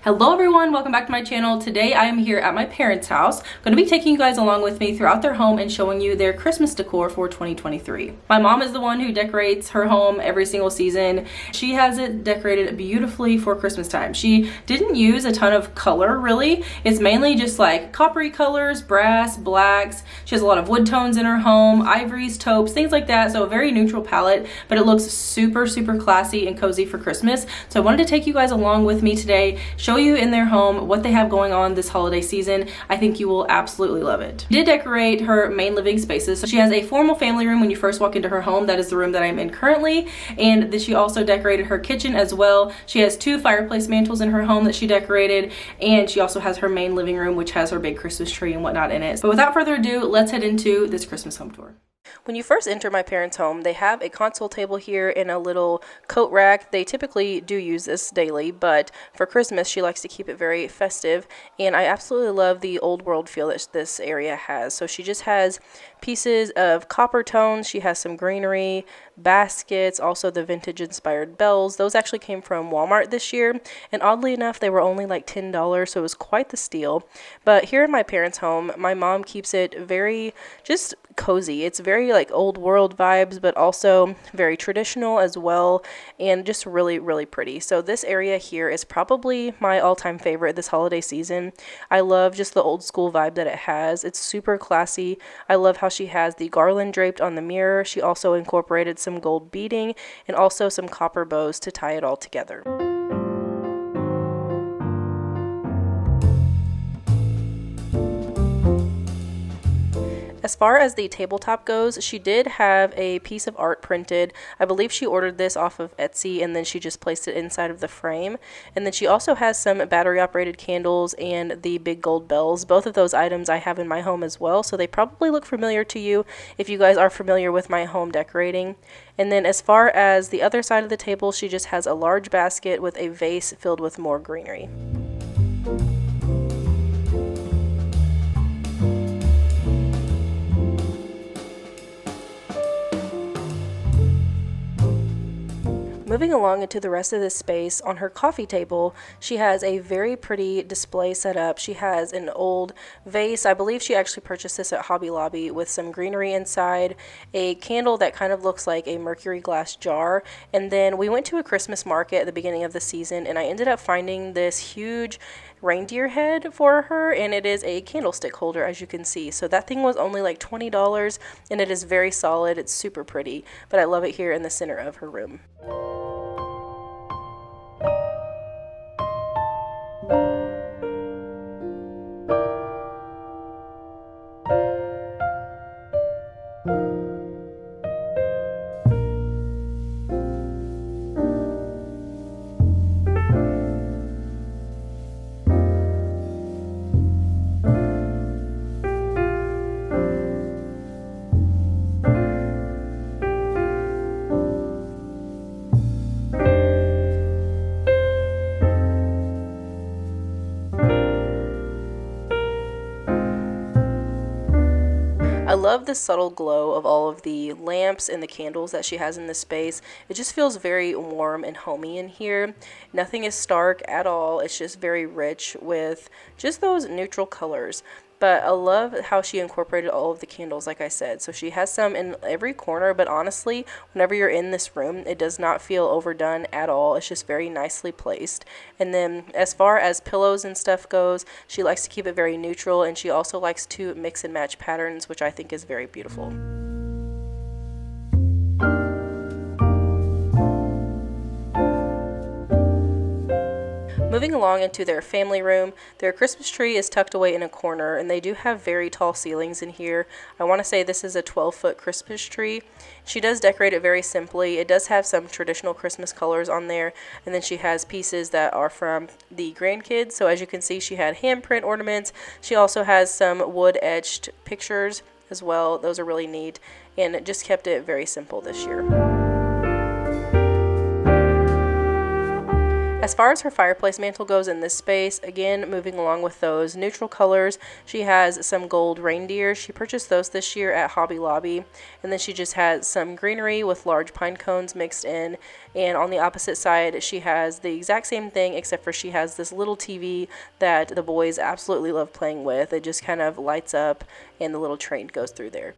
Hello everyone, welcome back to my channel. Today I am here at my parents' house. I'm going to be taking you guys along with me throughout their home and showing you their Christmas decor for 2023. My mom is the one who decorates her home every single season. She has it decorated beautifully for Christmas time. She didn't use a ton of color really. It's mainly just like coppery colors, brass, blacks. She has a lot of wood tones in her home, ivories, taupes, things like that. So a very neutral palette, but it looks super classy and cozy for Christmas. So I wanted to take you guys along with me today, show you in their home what they have going on this holiday season. I think you will absolutely love it. She did decorate her main living spaces. So she has a formal family room when you first walk into her home. That is the room that I'm in currently. And then she also decorated her kitchen as well. She has 2 fireplace mantles in her home that she decorated. And she also has her main living room, which has her big Christmas tree and whatnot in it. But without further ado, let's head into this Christmas home tour. When you first enter my parents' home, they have a console table here and a little coat rack. They typically do use this daily, but for Christmas, she likes to keep it very festive. And I absolutely love the old world feel that this area has. So she just has pieces of copper tones. She has some greenery, baskets, also the vintage inspired bells. Those actually came from Walmart this year. And oddly enough, they were only like $10, so it was quite the steal. But here in my parents' home, my mom keeps it very just cozy. It's very like old world vibes, but also very traditional as well, and just really pretty. So this area here is probably my all-time favorite this holiday season. I love just the old school vibe that it has. It's super classy. I love how she has the garland draped on the mirror. She also incorporated some gold beading and also some copper bows to tie it all together. As far as the tabletop goes, she did have a piece of art printed. I believe she ordered this off of Etsy and then she just placed it inside of the frame. And then she also has some battery operated candles and the big gold bells. Both of those items I have in my home as well, so they probably look familiar to you if you guys are familiar with my home decorating. And then as far as the other side of the table, she just has a large basket with a vase filled with more greenery. Moving along into the rest of this space, on her coffee table, she has a very pretty display set up. She has an old vase. I believe she actually purchased this at Hobby Lobby with some greenery inside, a candle that kind of looks like a mercury glass jar, and then we went to a Christmas market at the beginning of the season, and I ended up finding this huge reindeer head for her, and it is a candlestick holder, as you can see. So that thing was only like $20, and it is very solid. It's super pretty, but I love it here in the center of her room. I love the subtle glow of all of the lamps and the candles that she has in this space. It just feels very warm and homey in here. Nothing is stark at all. It's just very rich with just those neutral colors. But I love how she incorporated all of the candles, like I said. So she has some in every corner, but honestly, whenever you're in this room, it does not feel overdone at all. It's just very nicely placed. And then as far as pillows and stuff goes, she likes to keep it very neutral, and she also likes to mix and match patterns, which I think is very beautiful. Moving along into their family room, their Christmas tree is tucked away in a corner, and they do have very tall ceilings in here. I want to say this is a 12-foot Christmas tree. She does decorate it very simply. It does have some traditional Christmas colors on there, and then she has pieces that are from the grandkids. So as you can see, she had handprint ornaments. She also has some wood-etched pictures as well. Those are really neat, and it just kept it very simple this year. As far as her fireplace mantle goes in this space, again, moving along with those neutral colors, she has some gold reindeer. She purchased those this year at Hobby Lobby. And then she just has some greenery with large pine cones mixed in. And on the opposite side, she has the exact same thing, except for she has this little TV that the boys absolutely love playing with. It just kind of lights up and the little train goes through there.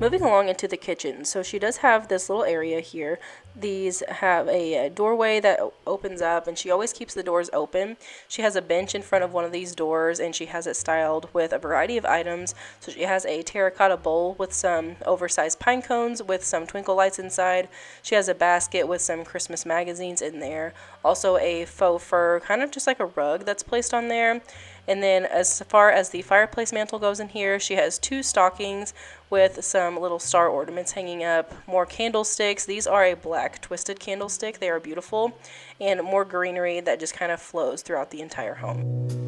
Moving along into the kitchen, so she does have this little area here. These have a doorway that opens up, and she always keeps the doors open. She has a bench in front of one of these doors, and she has it styled with a variety of items. So she has a terracotta bowl with some oversized pine cones with some twinkle lights inside. She has a basket with some Christmas magazines in there. Also a faux fur, kind of just like a rug that's placed on there. And then as far as the fireplace mantle goes in here, she has 2 stockings with some little star ornaments hanging up, more candlesticks. These are a black twisted candlestick. They are beautiful, and more greenery that just kind of flows throughout the entire home.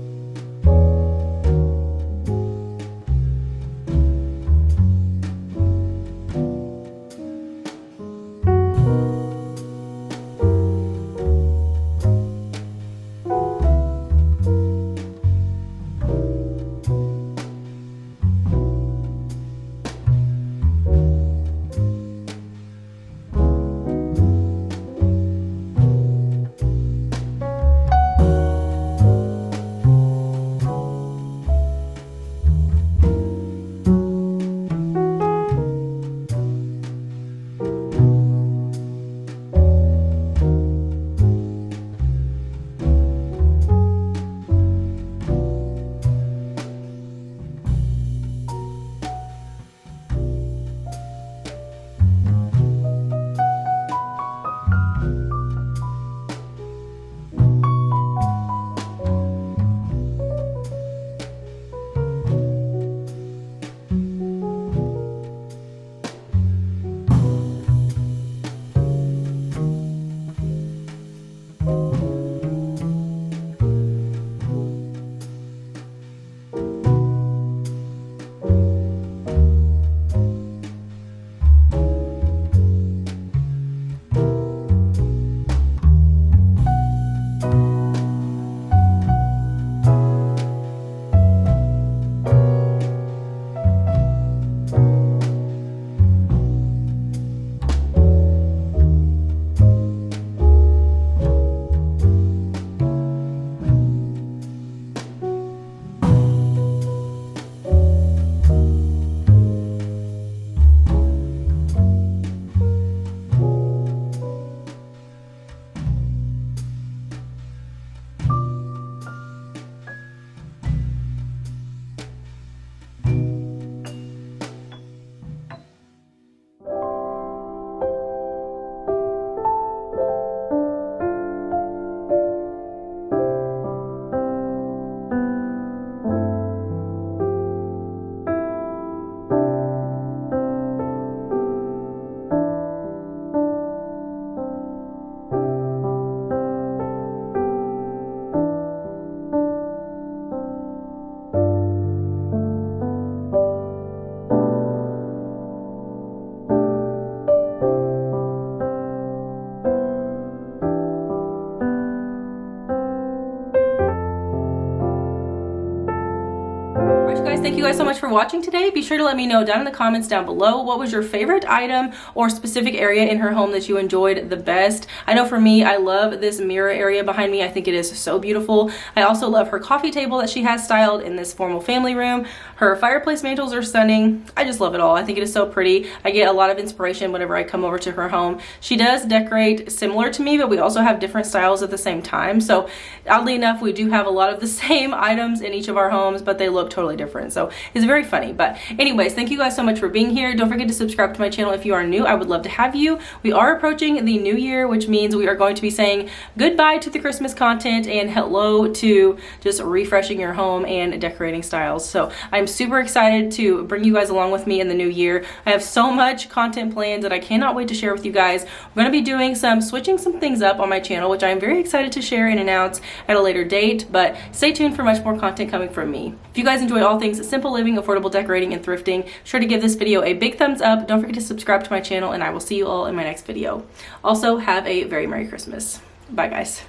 Thank you guys so much for watching today. Be sure to let me know down in the comments down below what was your favorite item or specific area in her home that you enjoyed the best. I know for me, I love this mirror area behind me. I think it is so beautiful. I also love her coffee table that she has styled in this formal family room. Her fireplace mantles are stunning. I just love it all. I think it is so pretty. I get a lot of inspiration whenever I come over to her home. She does decorate similar to me, but we also have different styles at the same time. So oddly enough, we do have a lot of the same items in each of our homes, but they look totally different. season. So it's very funny. But anyways, thank you guys so much for being here. Don't forget to subscribe to my channel if you are new. I would love to have you. We are approaching the new year, which means we are going to be saying goodbye to the Christmas content and hello to just refreshing your home and decorating styles. So I'm super excited to bring you guys along with me in the new year. I have so much content planned that I cannot wait to share with you guys. We're going to be doing switching some things up on my channel, which I'm very excited to share and announce at a later date, but stay tuned for much more content coming from me. If you guys enjoy all things simple living, affordable decorating, and thrifting, sure to give this video a big thumbs up. Don't forget to subscribe to my channel, and I will see you all in my next video. Also, have a very Merry Christmas. Bye, guys.